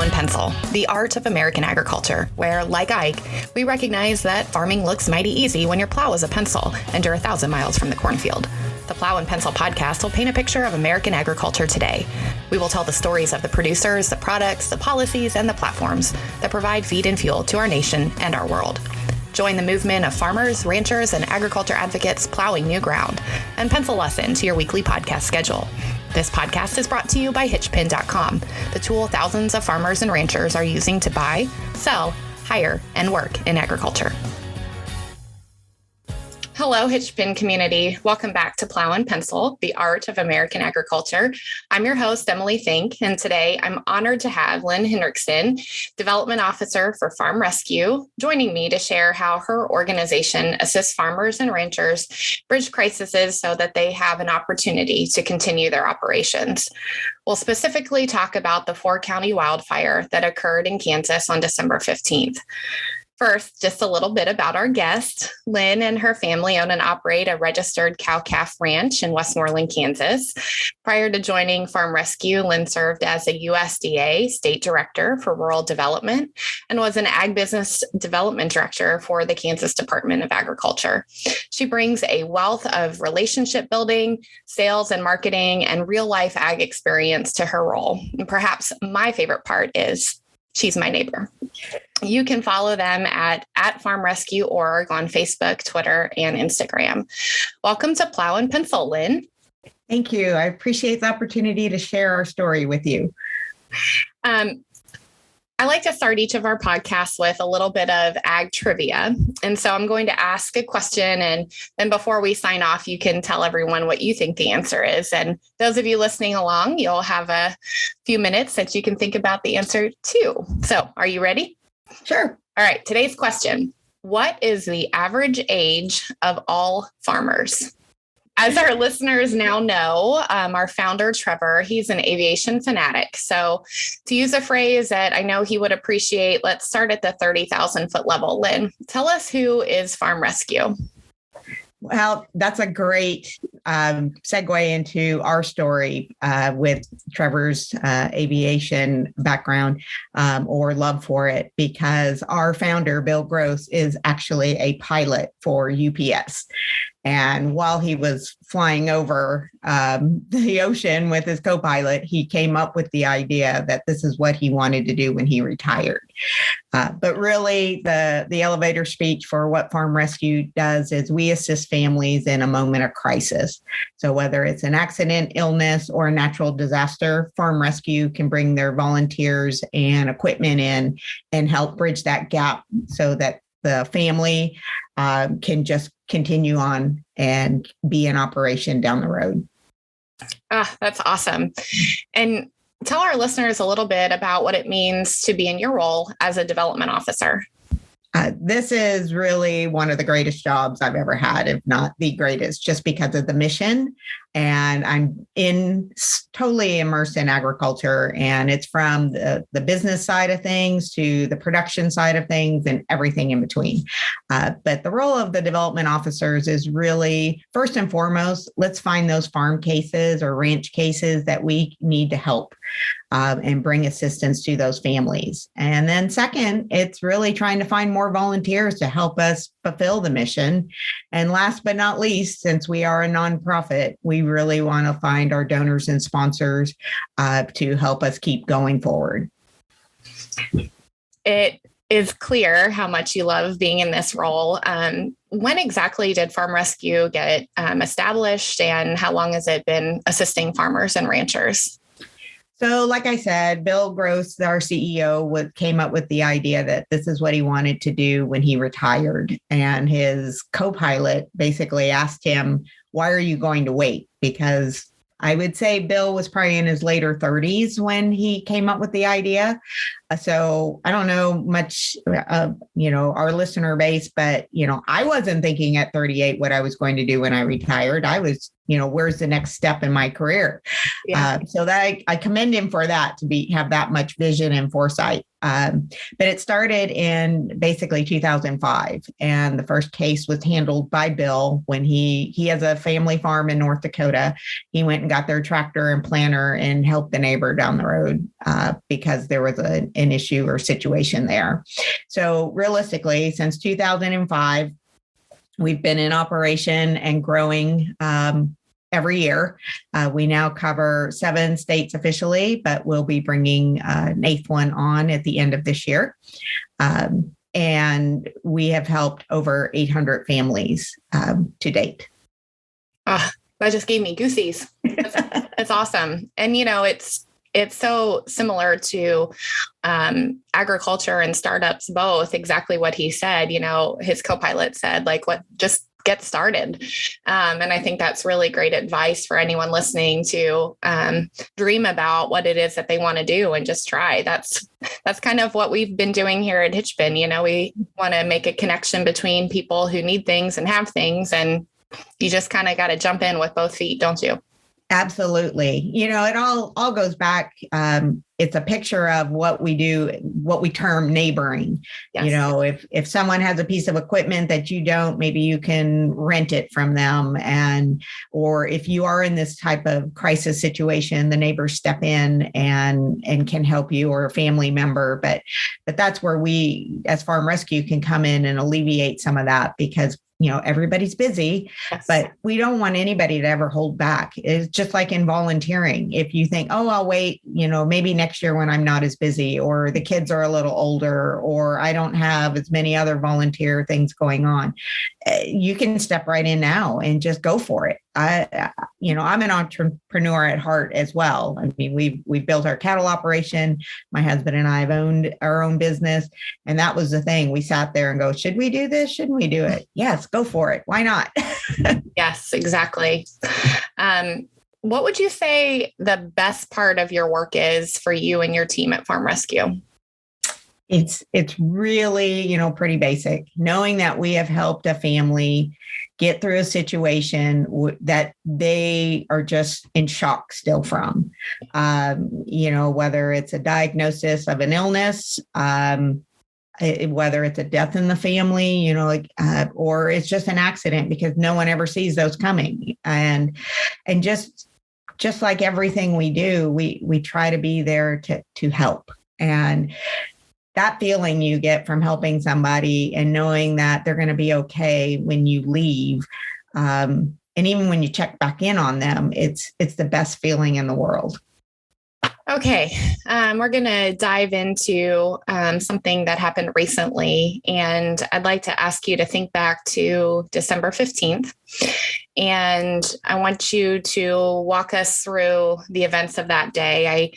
Plow and Pencil, the art of American agriculture, where, like Ike, we recognize that farming looks mighty easy when your plow is a pencil and you're 1,000 miles from the cornfield. The Plow and Pencil podcast will paint a picture of American agriculture today. We will tell the stories of the producers, the products, the policies, and the platforms that provide feed and fuel to our nation and our world. Join the movement of farmers, ranchers, and agriculture advocates plowing new ground, and pencil us into your weekly podcast schedule. This podcast is brought to you by HitchPin.com, the tool thousands of farmers and ranchers are using to buy, sell, hire, and work in agriculture. Hello, HitchPin community. Welcome back to Plow and Pencil, the art of American agriculture. I'm your host, Emily Fink, and today I'm honored to have Lynne Hinrichsen, Development Officer for Farm Rescue, joining me to share how her organization assists farmers and ranchers bridge crises so that they have an opportunity to continue their operations. We'll specifically talk about the 4-county wildfire that occurred in Kansas on December 15th. First, just a little bit about our guest. Lynne and her family own and operate a registered cow-calf ranch in Westmoreland, Kansas. Prior to joining Farm Rescue, Lynne served as a USDA State Director for Rural Development and was an Ag Business Development Director for the Kansas Department of Agriculture. She brings a wealth of relationship building, sales and marketing, and real-life ag experience to her role. And perhaps my favorite part is she's my neighbor. You can follow them at Farm Rescue Org on Facebook, Twitter, and Instagram. Welcome to Plow and Pencil, Lynne. Thank you. I appreciate the opportunity to share our story with you. I like to start each of our podcasts with a little bit of ag trivia. And so I'm going to ask a question, and then before we sign off, you can tell everyone what you think the answer is. And those of you listening along, you'll have a few minutes that you can think about the answer too. So are you ready? Sure. All right. Today's question: what is the average age of all farmers? As our listeners now know, our founder, Trevor, he's an aviation fanatic. So to use a phrase that I know he would appreciate, let's start at the 30,000 foot level. Lynne, tell us, who is Farm Rescue? Well, that's a great segue into our story with Trevor's aviation background or love for it, because our founder, Bill Gross, is actually a pilot for UPS. And while he was flying over the ocean with his co-pilot, he came up with the idea that this is what he wanted to do when he retired. But really, the elevator speech for what Farm Rescue does is we assist families in a moment of crisis. So whether it's an accident, illness, or a natural disaster, Farm Rescue can bring their volunteers and equipment in and help bridge that gap so that the family can just continue on and be in operation down the road. That's awesome. And tell our listeners a little bit about what it means to be in your role as a development officer. This is really one of the greatest jobs I've ever had, if not the greatest, just because of the mission. And I'm totally immersed in agriculture, and it's from the business side of things to the production side of things and everything in between. But the role of the development officers is really, first and foremost, let's find those farm cases or ranch cases that we need to help and bring assistance to those families. And then second, it's really trying to find more volunteers to help us fulfill the mission. And last but not least, since we are a nonprofit, we really want to find our donors and sponsors to help us keep going forward. It is clear how much you love being in this role. When exactly did Farm Rescue get established, and how long has it been assisting farmers and ranchers? So like I said, Bill Gross, our CEO, came up with the idea that this is what he wanted to do when he retired. And his co-pilot basically asked him, why are you going to wait? Because I would say Bill was probably in his later 30s when he came up with the idea. So I don't know much of, our listener base, but, I wasn't thinking at 38 what I was going to do when I retired. I was, where's the next step in my career? Yeah. So that I commend him for that, to have that much vision and foresight. But it started in basically 2005. And the first case was handled by Bill when he has a family farm in North Dakota. He went and got their tractor and planter and helped the neighbor down the road because there was an issue or situation there. So realistically, since 2005, we've been in operation and growing every year. We now cover 7 states officially, but we'll be bringing an 8th one on at the end of this year. And we have helped over 800 families to date. That just gave me goosies. That's awesome. And, it's so similar to agriculture and startups, both exactly what he said. His co-pilot said, just get started. And I think that's really great advice for anyone listening to dream about what it is that they want to do and just try. That's kind of what we've been doing here at HitchPin. We want to make a connection between people who need things and have things. And you just kind of got to jump in with both feet, don't you? Absolutely. It all goes back. It's a picture of what we do, what we term neighboring. Yes. If someone has a piece of equipment that you don't, maybe you can rent it from them. Or if you are in this type of crisis situation, the neighbors step in and can help you, or a family member. But that's where we, as Farm Rescue, can come in and alleviate some of that, because everybody's busy, yes, but we don't want anybody to ever hold back. It's just like in volunteering. If you think, oh, I'll wait, maybe next year when I'm not as busy, or the kids are a little older, or I don't have as many other volunteer things going on, you can step right in now and just go for it. I'm an entrepreneur at heart as well. I mean, we've built our cattle operation. My husband and I have owned our own business. And that was the thing. We sat there and go, should we do this? Shouldn't we do it? Yes, go for it. Why not? Yes, exactly. What would you say the best part of your work is for you and your team at Farm Rescue? It's really, pretty basic. Knowing that we have helped a family get through a situation that they are just in shock still from, whether it's a diagnosis of an illness, whether it's a death in the family, or it's just an accident, because no one ever sees those coming. And just like everything we do, we try to be there to help. And that feeling you get from helping somebody and knowing that they're going to be okay when you leave, and even when you check back in on them, it's the best feeling in the world. Okay, we're going to dive into something that happened recently, and I'd like to ask you to think back to December 15th. And I want you to walk us through the events of that day.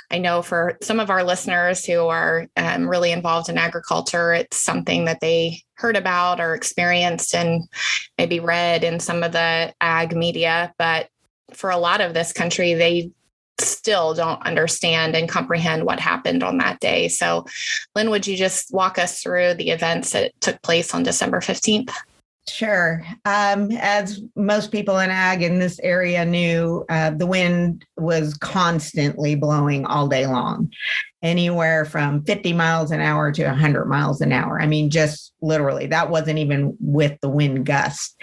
I know for some of our listeners who are really involved in agriculture, it's something that they heard about or experienced and maybe read in some of the ag media. But for a lot of this country, they still don't understand and comprehend what happened on that day. So, Lynne, would you just walk us through the events that took place on December 15th? Sure. As most people in ag in this area knew, the wind was constantly blowing all day long, anywhere from 50 miles an hour to 100 miles an hour. I mean, just literally, that wasn't even with the wind gust.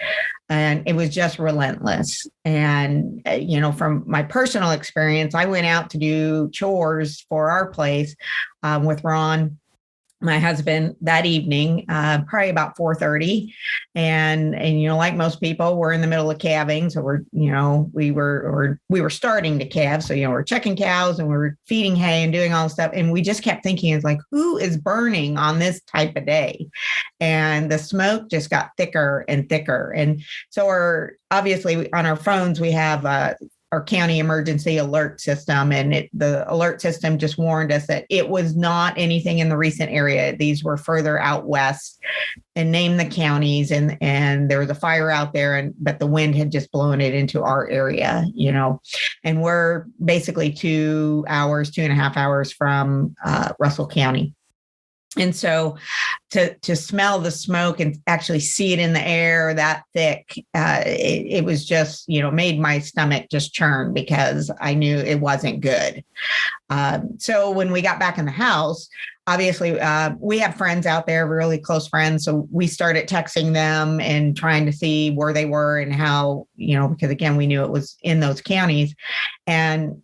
And it was just relentless. And, from my personal experience, I went out to do chores for our place with Ron, my husband, that evening, probably about 4:30. And like most people, we're in the middle of calving. So we were starting to calve. So, we're checking cows and we're feeding hay and doing all this stuff. And we just kept thinking, it's like, who is burning on this type of day? And the smoke just got thicker and thicker. And so obviously on our phones, we have our county emergency alert system. And the alert system just warned us that it was not anything in the recent area. These were further out west, and named the counties, and there was a fire out there, but the wind had just blown it into our area, and we're basically 2.5 hours from Russell County. And so to smell the smoke and actually see it in the air that thick, it was just, made my stomach just churn, because I knew it wasn't good. So when we got back in the house, obviously we have friends out there, really close friends. So we started texting them and trying to see where they were and how, because again, we knew it was in those counties. And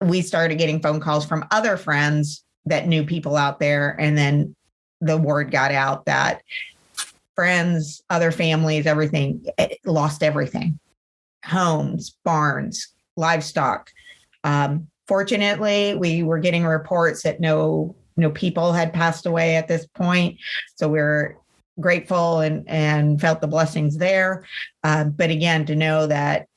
we started getting phone calls from other friends that knew people out there. And then the word got out that friends, other families, everything, lost everything. Homes, barns, livestock. Fortunately, we were getting reports that no people had passed away at this point. So we're grateful and felt the blessings there. But again, to know that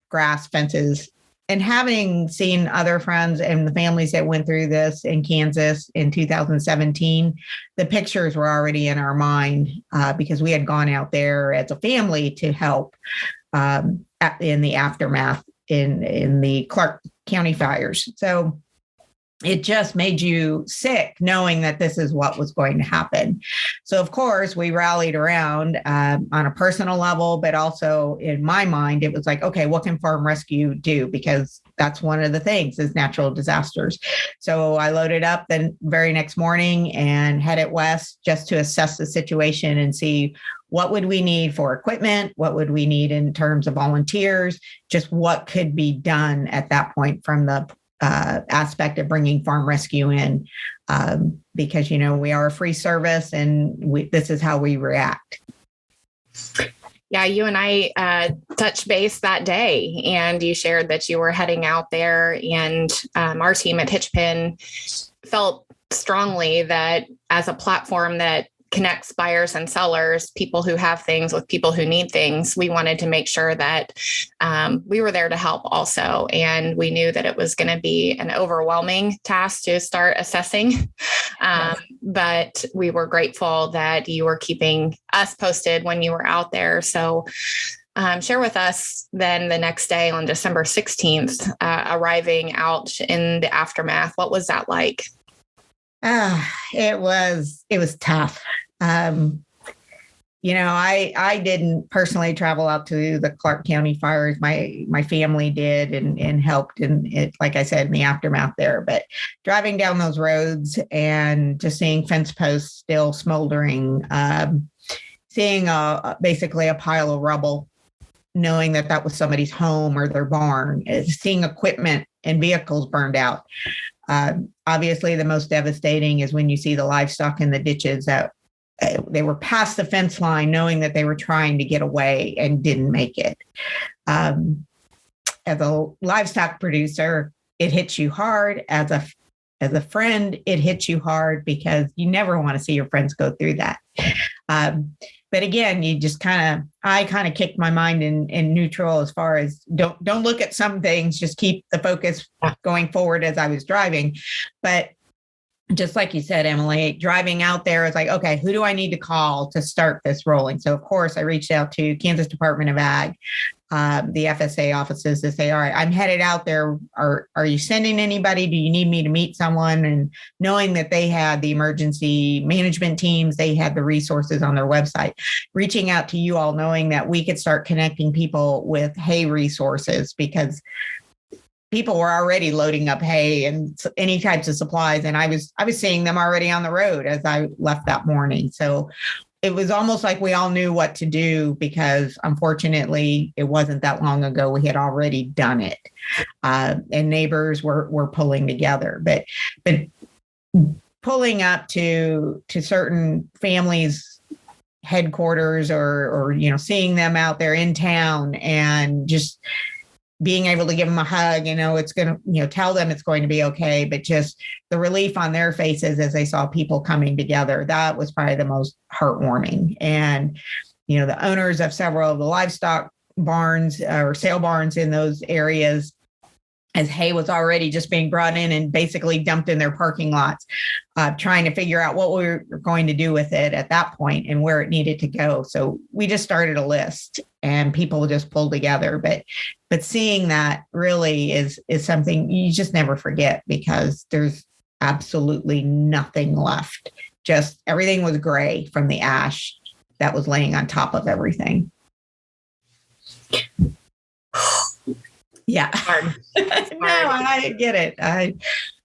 grass, fences, and having seen other friends and the families that went through this in Kansas in 2017, the pictures were already in our mind because we had gone out there as a family to help in the aftermath in the Clark County fires. So it just made you sick knowing that this is what was going to happen. So, of course, we rallied around on a personal level, but also in my mind, it was like, okay, what can farm rescue do? Because that's one of the things is natural disasters. So I loaded up the very next morning and headed west just to assess the situation and see what would we need for equipment, what would we need in terms of volunteers, just what could be done at that point from the aspect of bringing farm rescue in, because, we are a free service and this is how we react. Yeah, you and I touched base that day and you shared that you were heading out there, and our team at HitchPin felt strongly that as a platform that connects buyers and sellers, people who have things with people who need things, we wanted to make sure that we were there to help also. And we knew that it was going to be an overwhelming task to start assessing. But we were grateful that you were keeping us posted when you were out there. So share with us then the next day on December 16th, arriving out in the aftermath. What was that like? It was tough. I didn't personally travel out to the Clark County fires. My family did and helped in it, like I said, in the aftermath there. But driving down those roads and just seeing fence posts still smoldering, seeing basically a pile of rubble, knowing that was somebody's home or their barn, seeing equipment and vehicles burned out. Obviously, the most devastating is when you see the livestock in the ditches that they were past the fence line, knowing that they were trying to get away and didn't make it. As a livestock producer, it hits you hard. As a friend, it hits you hard because you never want to see your friends go through that. But again, you just I kicked my mind in neutral as far as don't look at some things, just keep the focus going forward as I was driving. But just like you said, Emily, driving out there is like, okay, who do I need to call to start this rolling? So of course I reached out to Kansas Department of Ag, the FSA offices to say, all right, I'm headed out there. Are you sending anybody? Do you need me to meet someone? And knowing that they had the emergency management teams, they had the resources on their website, reaching out to you all, knowing that we could start connecting people with hay resources because people were already loading up hay and any types of supplies. And I was seeing them already on the road as I left that morning. So it was almost like we all knew what to do because unfortunately it wasn't that long ago. We had already done it. And neighbors were pulling together, but pulling up to certain families' headquarters or seeing them out there in town and just being able to give them a hug, it's going to, tell them it's going to be okay. But just the relief on their faces as they saw people coming together, that was probably the most heartwarming. And, the owners of several of the livestock barns or sale barns in those areas, as hay was already just being brought in and basically dumped in their parking lots, trying to figure out what we were going to do with it at that point and where it needed to go. So we just started a list and people just pulled together. But seeing that really is something you just never forget because there's absolutely nothing left. Just everything was gray from the ash that was laying on top of everything. Yeah. No, I get it.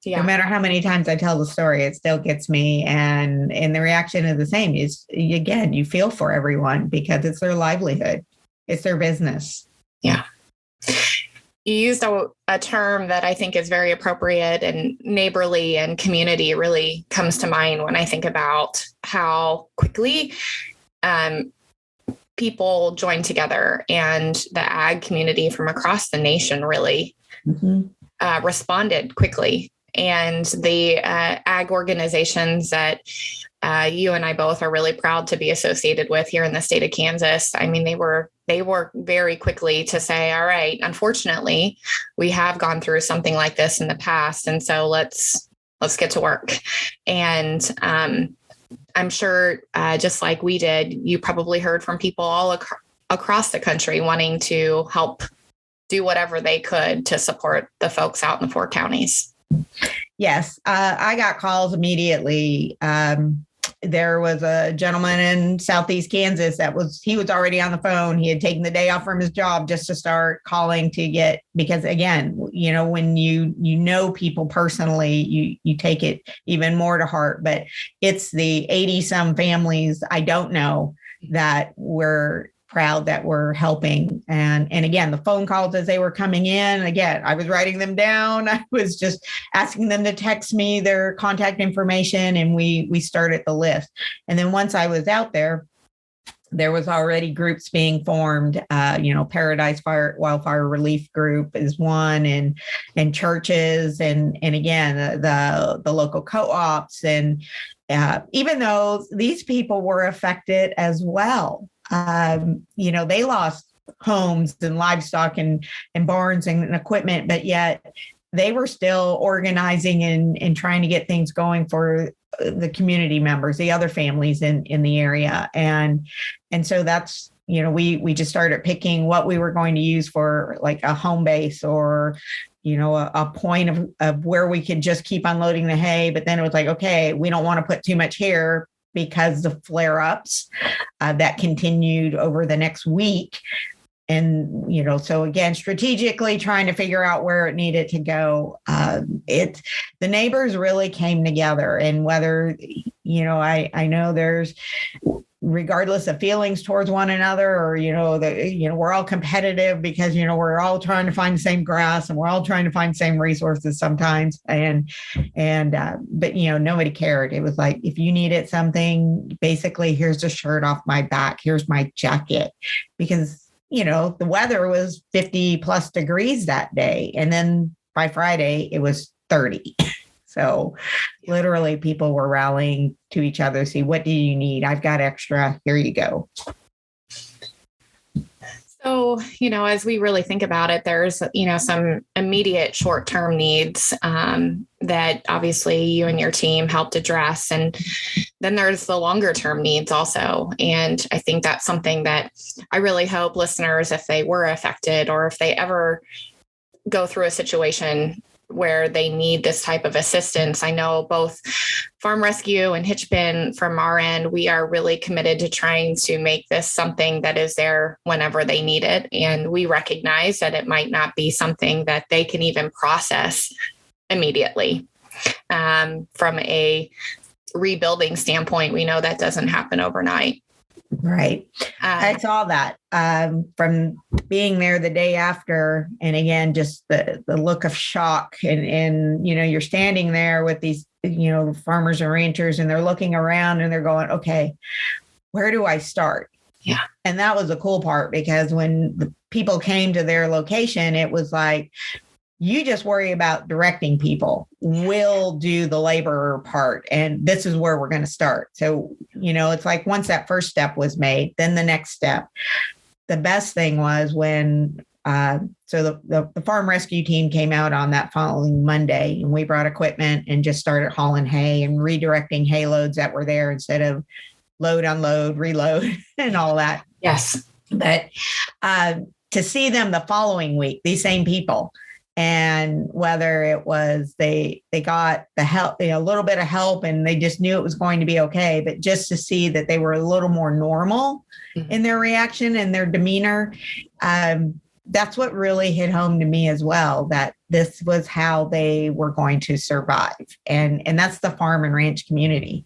No matter how many times I tell the story, it still gets me. And the reaction is the same. Again, you feel for everyone because it's their livelihood. It's their business. Yeah. you used a term that I think is very appropriate, and neighborly and community really comes to mind when I think about how quickly people joined together, and the ag community from across the nation really responded quickly. And the ag organizations that you and I both are really proud to be associated with here in the state of Kansas. I mean, they were very quickly to say, all right, unfortunately, we have gone through something like this in the past. And so let's get to work. And I'm sure just like we did, you probably heard from people all across the country wanting to help do whatever they could to support the folks out in the 4 counties. Yes, I got calls immediately. There was a gentleman in Southeast Kansas he was already on the phone. He had taken the day off from his job just to start calling to get, because again, when you know people personally, you take it even more to heart. But it's the 80 some families I don't know that were proud that we're helping. And again, the phone calls as they were coming in, again, I was writing them down. I was just asking them to text me their contact information, and we started the list. And then once I was out there was already groups being formed. Paradise Wildfire Relief Group is one, and churches, and again, the local co-ops. And even though these people were affected as well, they lost homes and livestock and barns and equipment, but yet they were still organizing and trying to get things going for the community members, the other families in the area. And so that's, we just started picking what we were going to use for like a home base, or a point of where we could just keep unloading the hay. But then it was like, okay, we don't want to put too much here, because the flare-ups that continued over the next week. And, so again, strategically trying to figure out where it needed to go. The neighbors really came together, and whether, I know there's, regardless of feelings towards one another, or, we're all competitive because, we're all trying to find the same grass, and we're all trying to find the same resources sometimes. But nobody cared. It was like, if you needed something, basically, here's the shirt off my back, here's my jacket, because the weather was 50 plus degrees that day. And then by Friday, it was 30. So literally people were rallying to each other. See, what do you need? I've got extra. Here you go. So, as we really think about it, there's, some immediate short-term needs that obviously you and your team helped address. And then there's the longer-term needs also. And I think that's something that I really hope listeners, if they were affected, or if they ever go through a situation where they need this type of assistance. I know both Farm Rescue and HitchPin, from our end, we are really committed to trying to make this something that is there whenever they need it. And we recognize that it might not be something that they can even process immediately. From a rebuilding standpoint, we know that doesn't happen overnight. Right. I saw that from being there the day after. And again, just the look of shock, and you're standing there with these, farmers and ranchers, and they're looking around and they're going, okay, where do I start? Yeah. And that was the cool part, because when the people came to their location, it was like, you just worry about directing people. We'll do the labor part. And this is where we're going to start. So, it's like once that first step was made, then the next step. The best thing was when, the farm rescue team came out on that following Monday, and we brought equipment and just started hauling hay and redirecting hay loads that were there instead of load, unload, reload, and all that. Yes. But to see them the following week, these same people, and whether it was they got the help, a little bit of help, and they just knew it was going to be okay, but just to see that they were a little more normal in their reaction and their demeanor, that's what really hit home to me as well, that this was how they were going to survive. And that's the farm and ranch community.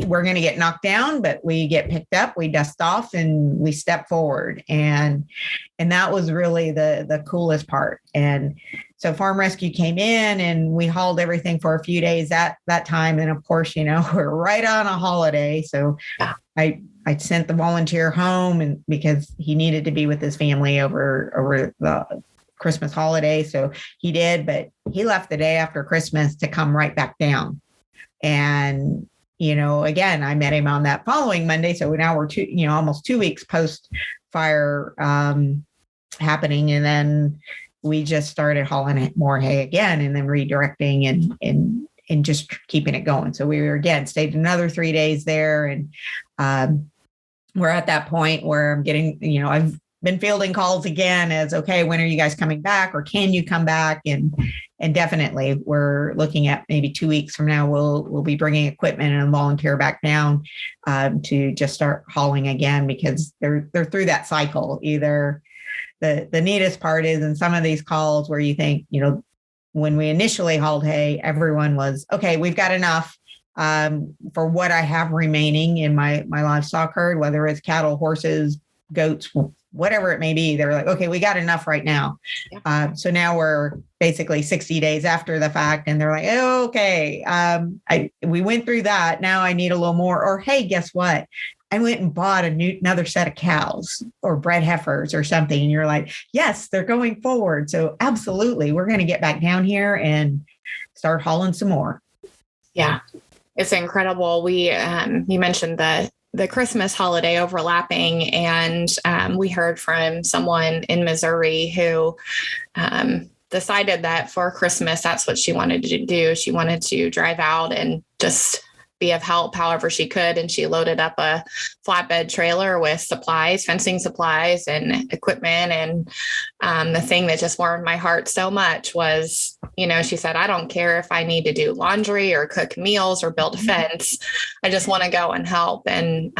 we're going to get knocked down, but we get picked up, we dust off, and we step forward. And that was really the coolest part. And so Farm Rescue came in and we hauled everything for a few days that time. And of course, we're right on a holiday. So I sent the volunteer home, and because he needed to be with his family over the Christmas holiday. So he did, but he left the day after Christmas to come right back down. And, again, I met him on that following Monday. So now we're almost 2 weeks post fire happening. And then we just started hauling more hay again, and then redirecting and just keeping it going. So we stayed another 3 days there. And we're at that point where I'm getting, I've been fielding calls again as, okay, when are you guys coming back, or can you come back? And definitely we're looking at maybe 2 weeks from now, we'll be bringing equipment and volunteer back down to just start hauling again, because they're through that cycle. Either the neatest part is in some of these calls where you think, when we initially hauled hay, everyone was, okay, we've got enough for what I have remaining in my livestock herd, whether it's cattle, horses, goats, whatever it may be. They were like, okay, we got enough right now. So now we're basically 60 days after the fact, and they're like, oh, okay, we went through that. Now I need a little more. Or, hey, guess what? I went and bought another set of cows or bred heifers or something. And you're like, yes, they're going forward. So absolutely, we're going to get back down here and start hauling some more. Yeah, it's incredible. We, you mentioned the Christmas holiday overlapping, and we heard from someone in Missouri who decided that for Christmas, that's what she wanted to do. She wanted to drive out and just be of help however she could. And she loaded up a flatbed trailer with supplies, fencing supplies and equipment. And the thing that just warmed my heart so much was, she said, I don't care if I need to do laundry or cook meals or build a fence. I just want to go and help. And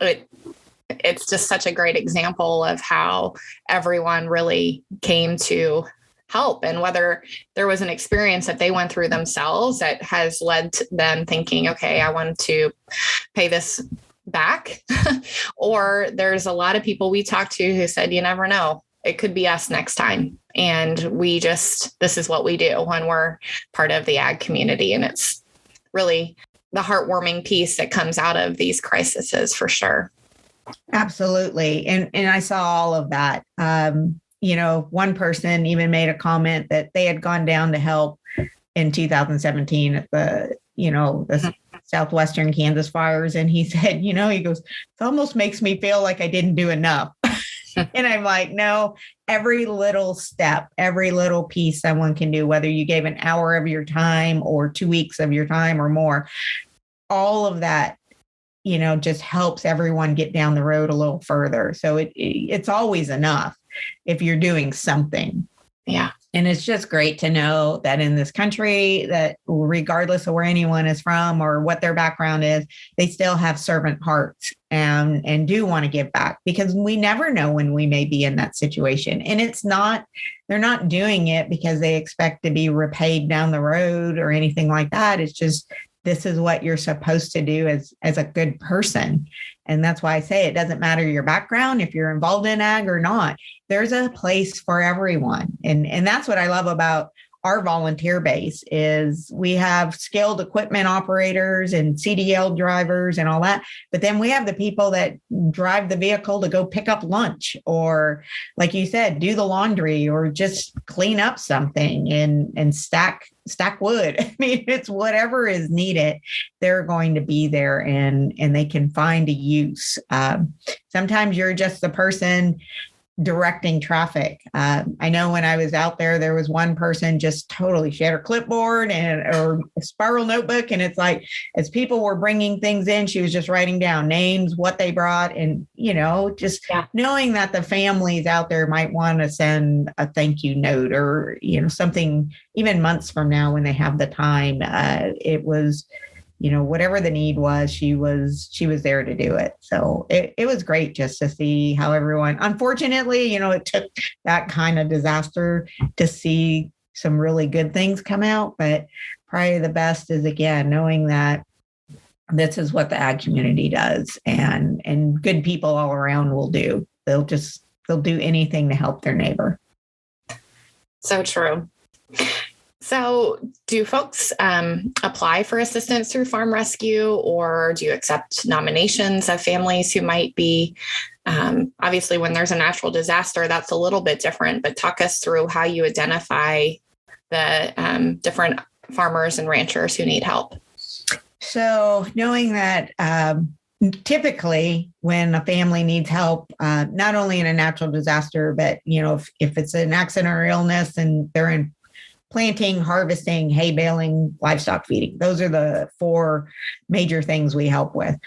it's just such a great example of how everyone really came to help, and whether there was an experience that they went through themselves that has led to them thinking, okay, I want to pay this back. Or there's a lot of people we talked to who said, you never know, it could be us next time. And this is what we do when we're part of the ag community. And it's really the heartwarming piece that comes out of these crises, for sure. Absolutely. And I saw all of that. One person even made a comment that they had gone down to help in 2017 at the southwestern Kansas fires. And he said, he goes, it almost makes me feel like I didn't do enough. And I'm like, no, every little step, every little piece someone can do, whether you gave an hour of your time or 2 weeks of your time or more, all of that, just helps everyone get down the road a little further. So it's always enough if you're doing something. Yeah. And it's just great to know that in this country, that regardless of where anyone is from or what their background is, they still have servant hearts and do want to give back, because we never know when we may be in that situation. And they're not doing it because they expect to be repaid down the road or anything like that. It's just, this is what you're supposed to do as a good person. And that's why I say it doesn't matter your background, if you're involved in ag or not, there's a place for everyone. And that's what I love about our volunteer base is we have skilled equipment operators and CDL drivers and all that. But then we have the people that drive the vehicle to go pick up lunch, or like you said, do the laundry, or just clean up something and stack wood. I mean, it's whatever is needed. They're going to be there and they can find a use. Sometimes you're just the person directing traffic. I know when I was out there was one person just totally, she had her clipboard or a spiral notebook. And it's like, as people were bringing things in, she was just writing down names, what they brought. And, knowing that the families out there might want to send a thank you note or, something even months from now when they have the time. It was, whatever the need was, she was there to do it. So it was great just to see how everyone, unfortunately, it took that kind of disaster to see some really good things come out. But probably the best is, again, knowing that this is what the ag community does, and good people all around will do. They'll do anything to help their neighbor. So true. So do folks apply for assistance through farm rescue, or do you accept nominations of families who might be, obviously when there's a natural disaster, that's a little bit different, but talk us through how you identify the different farmers and ranchers who need help. So knowing that typically when a family needs help, not only in a natural disaster, but, if it's an accident or illness and they're in planting, harvesting, hay baling, livestock feeding, those are the 4 major things we help with.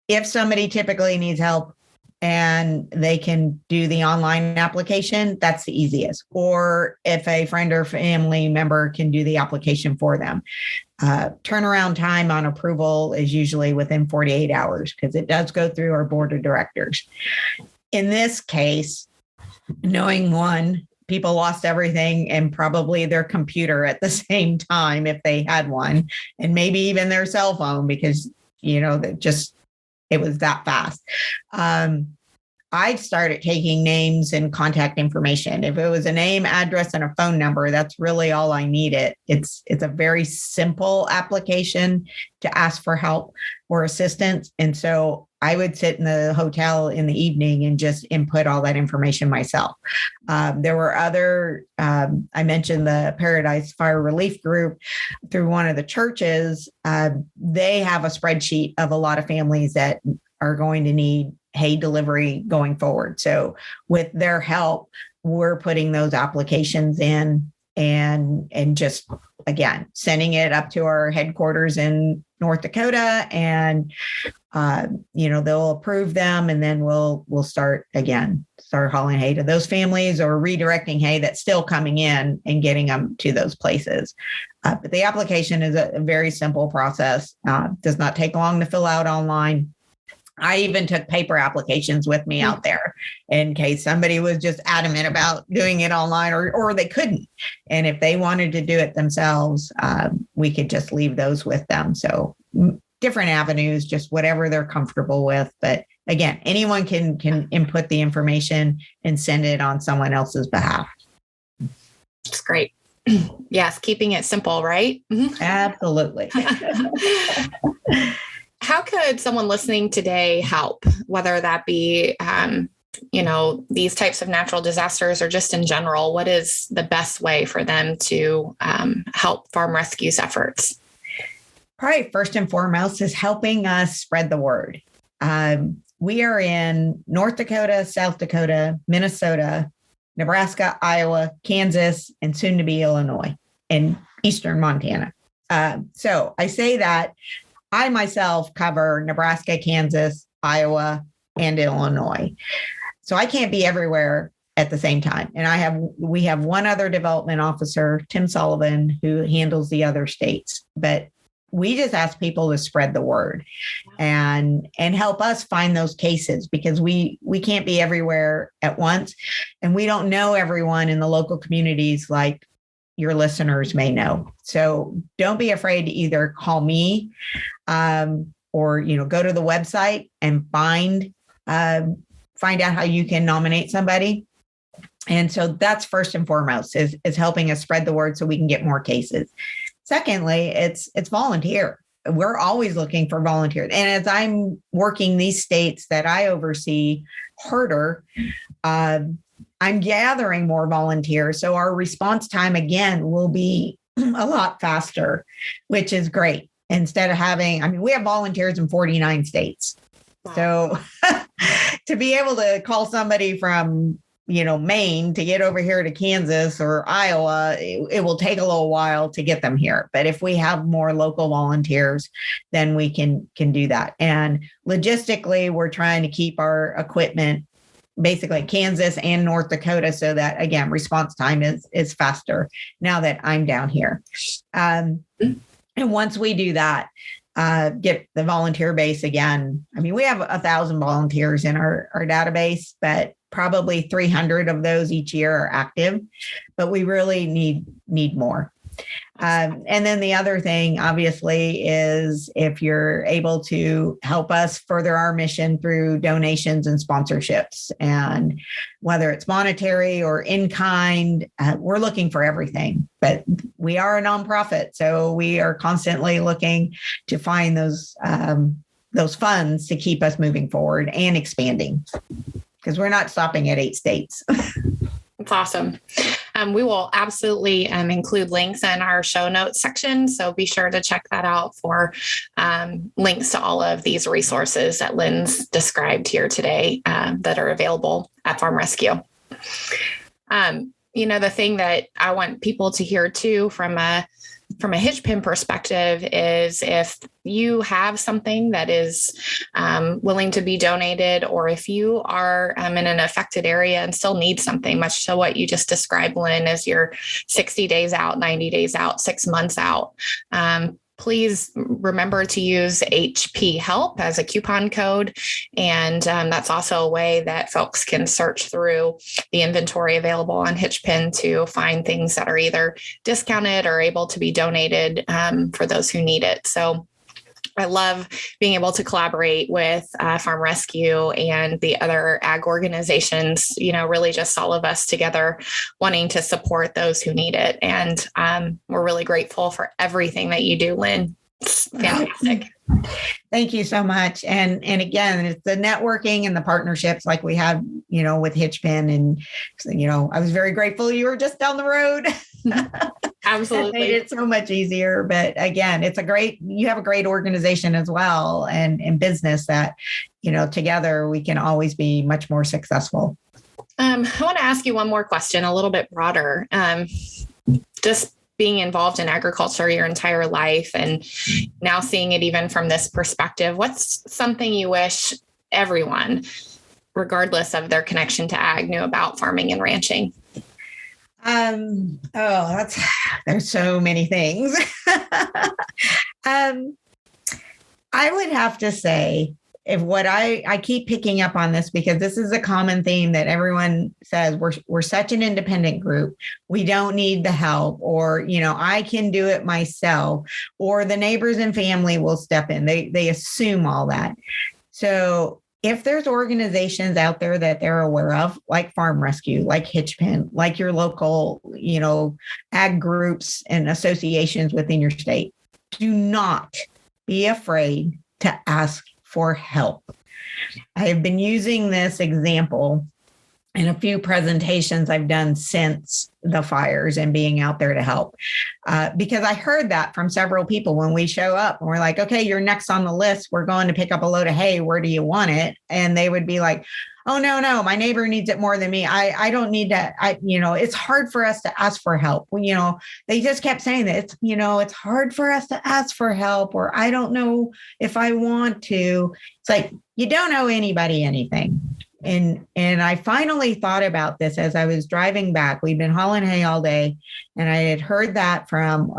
If somebody typically needs help and they can do the online application, that's the easiest. Or if a friend or family member can do the application for them. Turnaround time on approval is usually within 48 hours because it does go through our board of directors. In this case, knowing people lost everything and probably their computer at the same time if they had one, and maybe even their cell phone because, it was that fast. I started taking names and contact information. If it was a name, address, and a phone number, that's really all I needed. It's a very simple application to ask for help or assistance. And so I would sit in the hotel in the evening and just input all that information myself. There were other, I mentioned the Paradise Fire Relief Group through one of the churches. They have a spreadsheet of a lot of families that are going to need hay delivery going forward. So with their help, we're putting those applications in and just, again, sending it up to our headquarters in North Dakota, and they'll approve them, and then we'll start hauling hay to those families or redirecting hay that's still coming in and getting them to those places. But the application is a very simple process. Does not take long to fill out online. I even took paper applications with me out there in case somebody was just adamant about doing it online or they couldn't. And if they wanted to do it themselves, we could just leave those with them. So different avenues, just whatever they're comfortable with. But again, anyone can input the information and send it on someone else's behalf. That's great. Yes, keeping it simple, right? Absolutely. How could someone listening today help, whether that be, these types of natural disasters or just in general? What is the best way for them to help farm rescue's efforts? Probably first and foremost is helping us spread the word. We are in North Dakota, South Dakota, Minnesota, Nebraska, Iowa, Kansas, and soon to be Illinois and eastern Montana. So I say that I myself cover Nebraska, Kansas, Iowa, and Illinois. So I can't be everywhere at the same time. And we have one other development officer, Tim Sullivan, who handles the other states. But we just ask people to spread the word and help us find those cases because we can't be everywhere at once. And we don't know everyone in the local communities like your listeners may know. So don't be afraid to either call me or go to the website and find out how you can nominate somebody. And so that's first and foremost is helping us spread the word so we can get more cases. Secondly, it's volunteer. We're always looking for volunteers. And as I'm working these states that I oversee harder, I'm gathering more volunteers. So our response time, again, will be a lot faster, which is great. Instead of we have volunteers in 49 states. Wow. So to be able to call somebody from, Maine to get over here to Kansas or Iowa, it will take a little while to get them here. But if we have more local volunteers, then we can do that. And logistically, we're trying to keep our equipment basically Kansas and North Dakota so that, again, response time is faster now that I'm down here. And once we do that, get the volunteer base again. We have 1,000 volunteers in our database, but probably 300 of those each year are active, but we really need more. And then the other thing, obviously, is if you're able to help us further our mission through donations and sponsorships, and whether it's monetary or in kind, we're looking for everything. But we are a nonprofit, so we are constantly looking to find those funds to keep us moving forward and expanding, because we're not stopping at 8 states. That's awesome. We will absolutely include links in our show notes section. So be sure to check that out for links to all of these resources that Lynne's described here today that are available at Farm Rescue. The thing that I want people to hear too from a HitchPin perspective is if you have something that is willing to be donated, or if you are in an affected area and still need something, much to what you just described, Lynne, as you're 60 days out, 90 days out, 6 months out, please remember to use HP Help as a coupon code. And that's also a way that folks can search through the inventory available on HitchPin to find things that are either discounted or able to be donated for those who need it. So I love being able to collaborate with Farm Rescue and the other ag organizations, really just all of us together wanting to support those who need it. And we're really grateful for everything that you do, Lynne. It's fantastic. Thank you so much. And again, it's the networking and the partnerships like we had, with HitchPin. And, I was very grateful you were just down the road. Absolutely. It made it so much easier. But again, you have a great organization as well, and business that, together we can always be much more successful. I want to ask you one more question, a little bit broader. Just being involved in agriculture your entire life and now seeing it even from this perspective, what's something you wish everyone, regardless of their connection to ag, knew about farming and ranching? There's so many things. I would have to say, if what I keep picking up on this, because this is a common theme that everyone says, we're such an independent group. We don't need the help, or, I can do it myself, or the neighbors and family will step in. They assume all that. So if there's organizations out there that they're aware of, like Farm Rescue, like HitchPin, like your local, ag groups and associations within your state, do not be afraid to ask for help. I have been using this example in a few presentations I've done since the fires and being out there to help, because I heard that from several people when we show up and we're like, okay, you're next on the list. We're going to pick up a load of hay. Where do you want it? And they would be like, oh, no, my neighbor needs it more than me. I don't need that. It's hard for us to ask for help. They just kept saying that it's hard for us to ask for help, or I don't know if I want to. It's like, you don't owe anybody anything. And I finally thought about this as I was driving back. We'd been hauling hay all day, and I had heard that from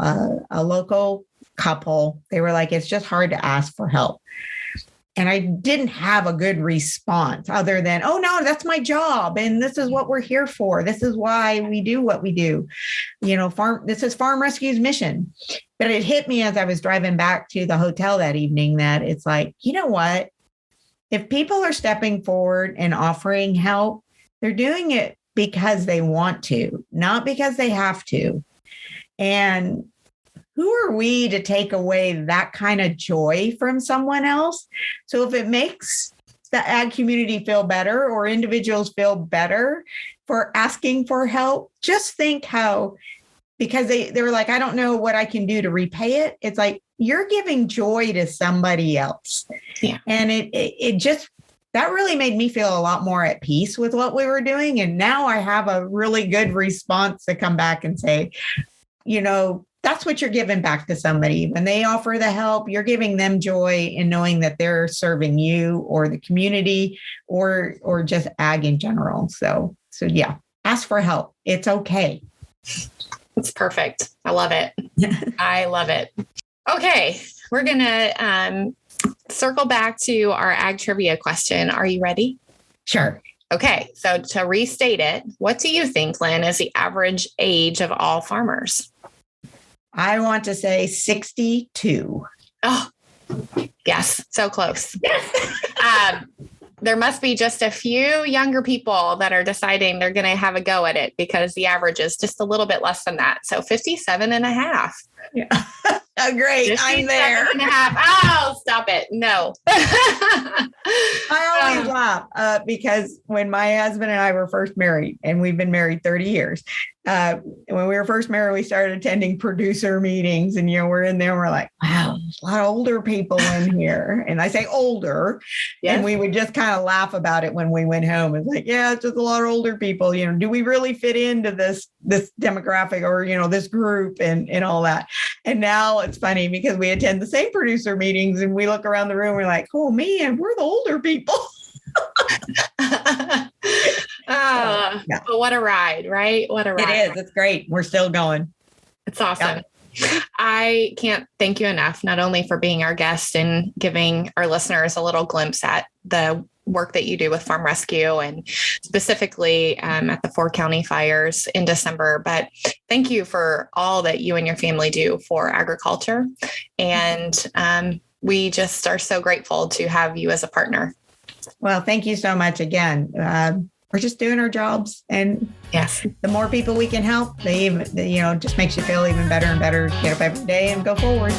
a local couple. They were like, it's just hard to ask for help. And I didn't have a good response other than, oh, no, that's my job. And this is what we're here for. This is why we do what we do. This is Farm Rescue's mission. But it hit me as I was driving back to the hotel that evening that it's like, you know what? If people are stepping forward and offering help, they're doing it because they want to, not because they have to. And who are we to take away that kind of joy from someone else? So if it makes the ag community feel better, or individuals feel better for asking for help, just think how, because they were like, I don't know what I can do to repay it. It's like, you're giving joy to somebody else. Yeah. And it just, that really made me feel a lot more at peace with what we were doing. And now I have a really good response to come back and say, that's what you're giving back to somebody. When they offer the help, you're giving them joy in knowing that they're serving you or the community or just ag in general. So yeah, ask for help. It's okay. It's perfect. I love it. I love it. Okay, we're going to circle back to our ag trivia question. Are you ready? Sure. Okay, so to restate it, what do you think, Lynne, is the average age of all farmers? I want to say 62. Oh, yes. So close. There must be just a few younger people that are deciding they're going to have a go at it because the average is just a little bit less than that. So 57 and a half. Yeah. Oh, great. I'm there. And a half. Oh, stop it. No. I always laugh because when my husband and I were first married, and we've been married 30 years, when we were first married, we started attending producer meetings, and, we're in there and we're like, wow, there's a lot of older people in here. And I say older, yes. And we would just kind of laugh about it when we went home. It's like, yeah, it's just a lot of older people. Do we really fit into this demographic or, this group and all that? And now it's funny because we attend the same producer meetings and we look around the room, we're like, oh man, we're the older people. Yeah. But what a ride, right? What a ride. It is. It's great. We're still going. It's awesome. Yeah. I can't thank you enough, not only for being our guest and giving our listeners a little glimpse at the work that you do with farm rescue and specifically at the 4 county fires in December. But thank you for all that you and your family do for agriculture. And we just are so grateful to have you as a partner. Well, thank you so much again. We're just doing our jobs. And yes, the more people we can help, just makes you feel even better and better. Get up every day and go forward.